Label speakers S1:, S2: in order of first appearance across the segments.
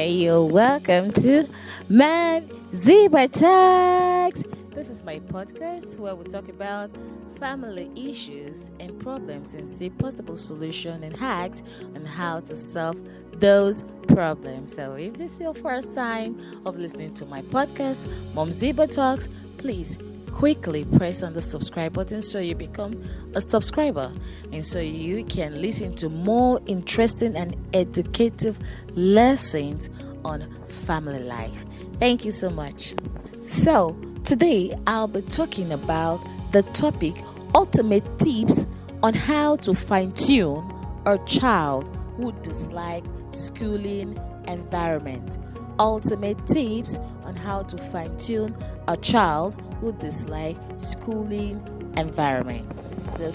S1: there. You're welcome to MUMZIBAH Talks. This is my podcast where we talk about family issues and problems and see possible solution and hacks on how to solve those problems. So if this is your first time of listening to my podcast, MUMZIBAH Talks, please quickly press on the subscribe button so you become a subscriber and so you can listen to more interesting and educative lessons on family life. Thank you so much. So today I'll be talking about the topic ultimate tips on how to fine-tune a child who dislikes schooling environment. Ultimate tips on how to fine-tune a child who dislike schooling environment. This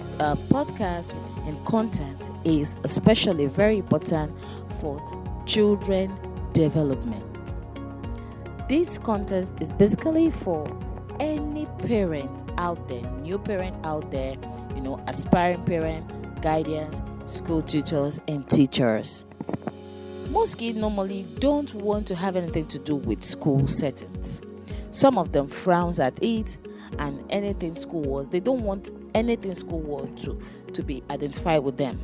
S1: podcast and content is especially very important for children development. This content is basically for any parent out there, new parent out there, aspiring parent, guardians, school tutors, and teachers. Most kids normally don't want to have anything to do with school settings. Some of them frowns at it and anything school work. They don't want anything school work to be identified with them.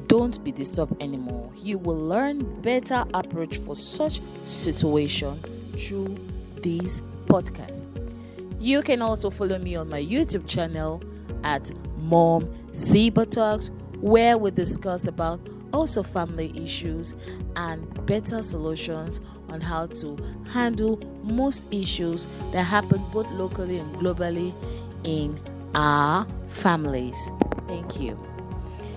S1: Don't be disturbed anymore. You will learn better approach for such situation through this podcast. You can also follow me on my YouTube channel at MUMZIBAH Talks, where we discuss about also family issues and better solutions on how to handle most issues that happen both locally and globally in our families. Thank you.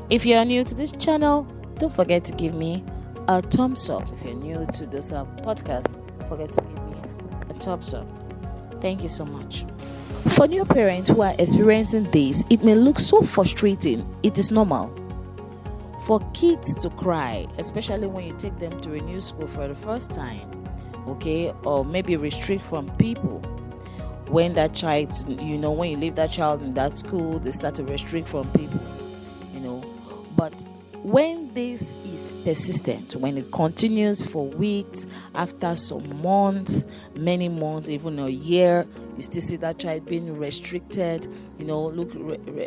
S1: If you are new to this channel, don't forget to give me a thumbs up. If you're new to this podcast, don't forget to give me a thumbs up. Thank you so much. For new parents who are experiencing this, it may look so frustrating. It is normal for kids to cry, especially when you take them to a new school for the first time, okay, or maybe restrict from people. When that child, when you leave that child in that school, they start to restrict from people, But when this is persistent, when it continues for weeks, after some months, many months, even a year, you still see that child being restricted,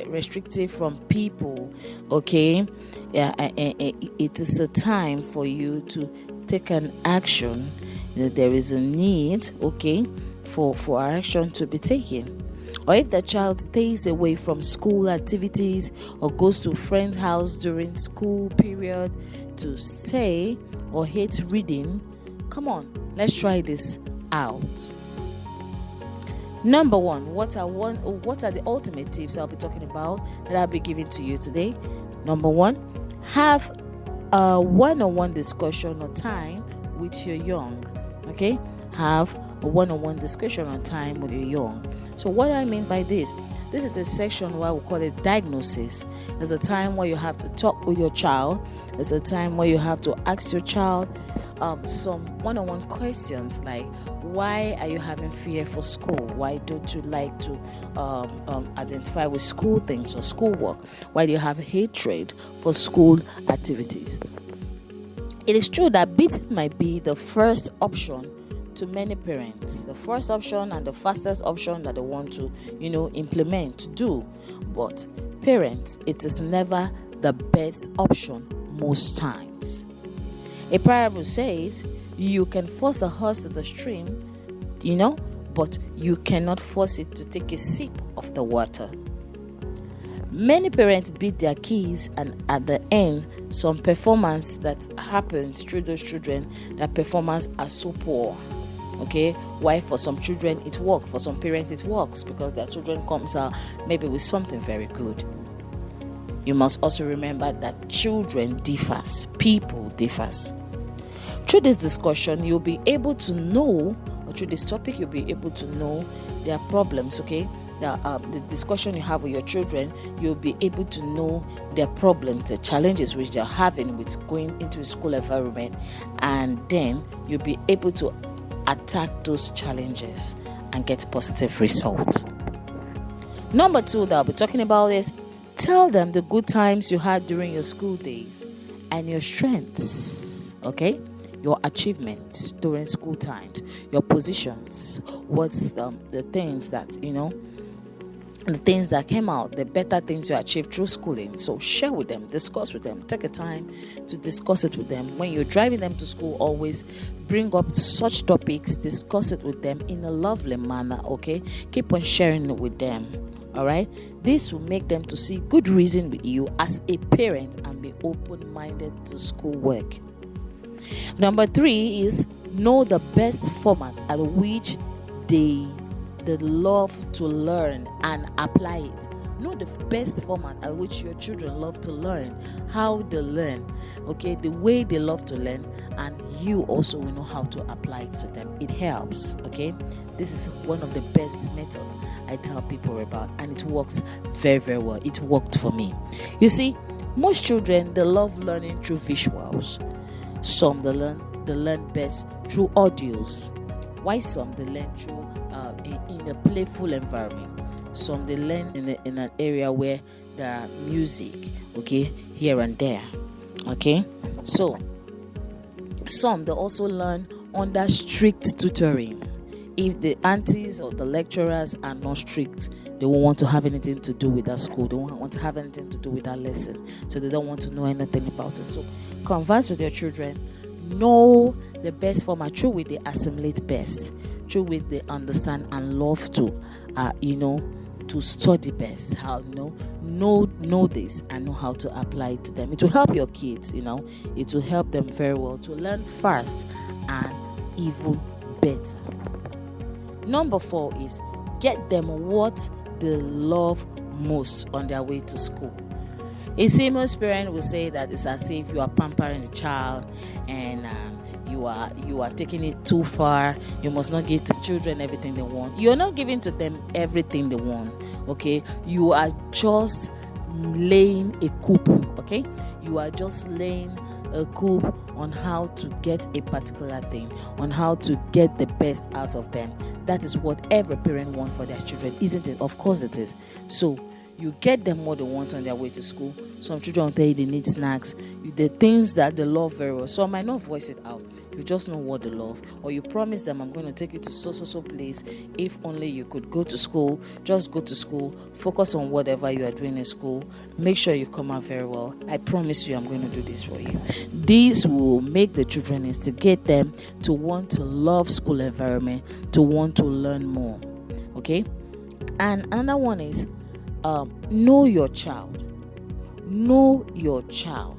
S1: restricted from people, okay? Yeah, it is a time for you to take an action. There is a need, okay, for action to be taken. Or if the child stays away from school activities or goes to a friend's house during school period to stay or hates reading, come on, let's try this out. Number one, what are the ultimate tips I'll be talking about that I'll be giving to you today? Number one, have a one-on-one discussion or time with your young. Okay, have a one-on-one discussion on time with your young. So what do I mean by this? This is a section where we call it diagnosis. There's a time where you have to talk with your child. There's a time where you have to ask your child some one-on-one questions like, why are you having fear for school? Why don't you like to identify with school things or schoolwork? Why do you have hatred for school activities? It is true that beating might be the first option to many parents, the first option and the fastest option that they want to, implement, to do. But parents, it is never the best option most times. A parable says, you can force a horse to the stream, but you cannot force it to take a sip of the water. Many parents beat their kids, and at the end, some performance that happens through those children, that performance are so poor. Okay, why for some children it works, for some parents it works because their children comes out maybe with something very good. You must also remember that children differs, people differs. Through this discussion, you'll be able to know, or through this topic, you'll be able to know their problems. Okay, the discussion you have with your children, you'll be able to know their problems, the challenges which they're having with going into a school environment, and then you'll be able to attack those challenges and get positive results. Number two that I'll be talking about is tell them the good times you had during your school days and your strengths. Okay? your achievements during school times, your positions, what's the things that, the things that came out, the better things you achieved through schooling. So share with them, discuss with them, take a time to discuss it with them. When you're driving them to school, always bring up such topics, discuss it with them in a lovely manner, okay? Keep on sharing it with them, all right? This will make them to see good reason with you as a parent and be open-minded to schoolwork. Number 3 is know the best format at which they love to learn and apply it. Know the best format at which your children love to learn, how they learn, okay, the way they love to learn, and you also will know how to apply it to them. It helps, okay? This is one of the best methods I tell people about, and it works very, very well. It worked for me. You see, most children, they love learning through visuals. Some they learn best through audios, while some they learn through in a playful environment. Some they learn in an area where there are music, okay, here and there, okay. So some they also learn under strict tutoring. If the aunties or the lecturers are not strict, they won't want to have anything to do with that school. They won't want to have anything to do with that lesson. So they don't want to know anything about it. So converse with your children. Know the best format through which they assimilate best, through which they understand and love to, to study best. How know this and know how to apply it to them. It will help your kids. It will help them very well to learn fast and even better. Number 4 is get them what they love most on their way to school. A famous parent will say that it's as if you are pampering the child and you are taking it too far. You must not give the children everything they want. You're not giving to them everything they want, okay? You are just laying a coop, okay? You are just laying a coop on how to get a particular thing, on how to get the best out of them. That is what every parent wants for their children, isn't it? Of course it is. So you get them what they want on their way to school. Some children will tell you they need snacks, the things that they love very well. So I might not voice it out. You just know what they love. Or you promise them, I'm going to take you to so place. If only you could go to school, just go to school. Focus on whatever you are doing in school. Make sure you come out very well. I promise you I'm going to do this for you. This will make the children instigate them to want to love school environment, to want to learn more. Okay? And another one is know your child. Know your child.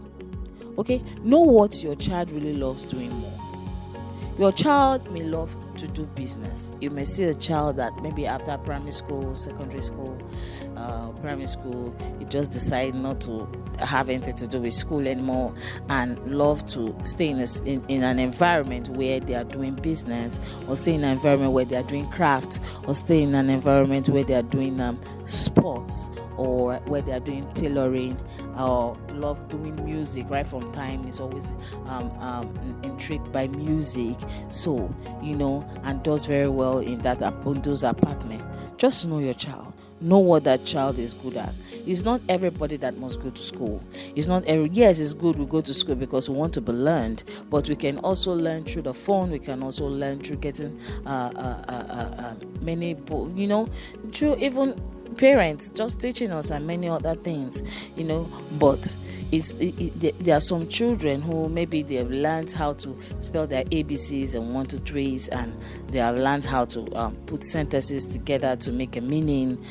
S1: Okay? Know what your child really loves doing more. Your child may love to do business. You may see a child that maybe after primary school, secondary school, primary school, you just decide not to have anything to do with school anymore and love to stay in an environment where they are doing business, or stay in an environment where they are doing craft, or stay in an environment where they are doing sports, or where they are doing tailoring, or love doing music. Right from time is always intrigued by music, so and does very well in those apartments. Just know your child. Know what that child is good at. It's not everybody that must go to school. Yes, it's good we go to school because we want to be learned, but we can also learn through the phone. We can also learn through getting many, through even parents just teaching us and many other things, but there are some children who maybe they have learned how to spell their ABCs and 1, 2, 3s, and they have learned how to put sentences together to make a meaning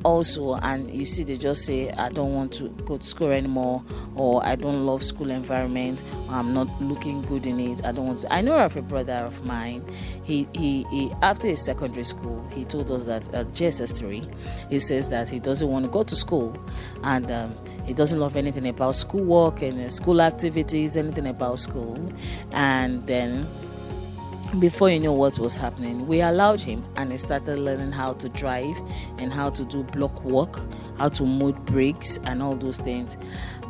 S1: also, and you see they just say, I don't want to go to school anymore, or I don't love school environment, or I'm not looking good in it, I don't want to. I know of a brother of mine, he after his secondary school, he told us that at JSS3, he says that he doesn't want to go to school, and he doesn't love anything about schoolwork and school activities, anything about school. And then before you know what was happening, we allowed him, and he started learning how to drive and how to do block work, how to mold bricks and all those things.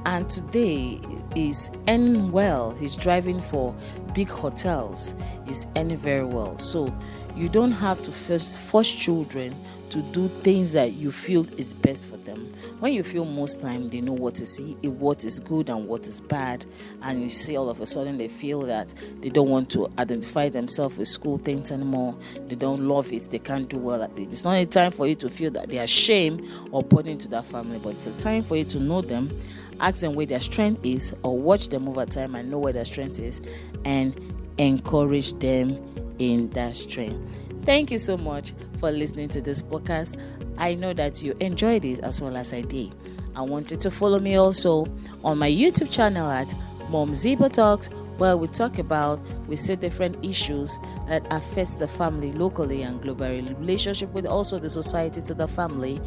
S1: and today is earning well. He's driving for big hotels. He's earning very well. So you don't have to force children to do things that you feel is best for them. When you feel most time they know what is good and what is bad, and you see all of a sudden they feel that they don't want to identify themselves with school things anymore, they don't love it, they can't do well at it. It's not a time for you to feel that they are ashamed or burden to that family, but it's a time for you to know them, ask them where their strength is, or watch them over time and know where their strength is, and encourage them in that strength. Thank you so much for listening to this podcast. I know that you enjoyed it as well as I did. I want you to follow me also on my YouTube channel at MUMZIBAH Talks, where we see different issues that affect the family locally and globally, relationship with also the society to the family,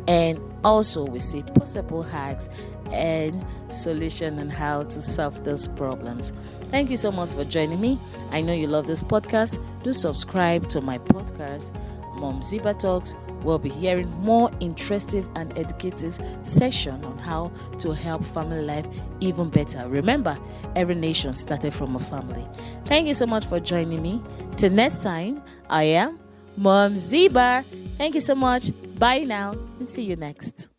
S1: and also we see possible hacks and solution on how to solve those problems. Thank you so much for joining me. I know you love this podcast. Do subscribe to my podcast, MUMZIBAH Talks. We'll be hearing more interesting and educative session on how to help family life even better. Remember, every nation started from a family. Thank you so much for joining me. Till next time, I am MUMZIBAH. Thank you so much. Bye now, and see you next.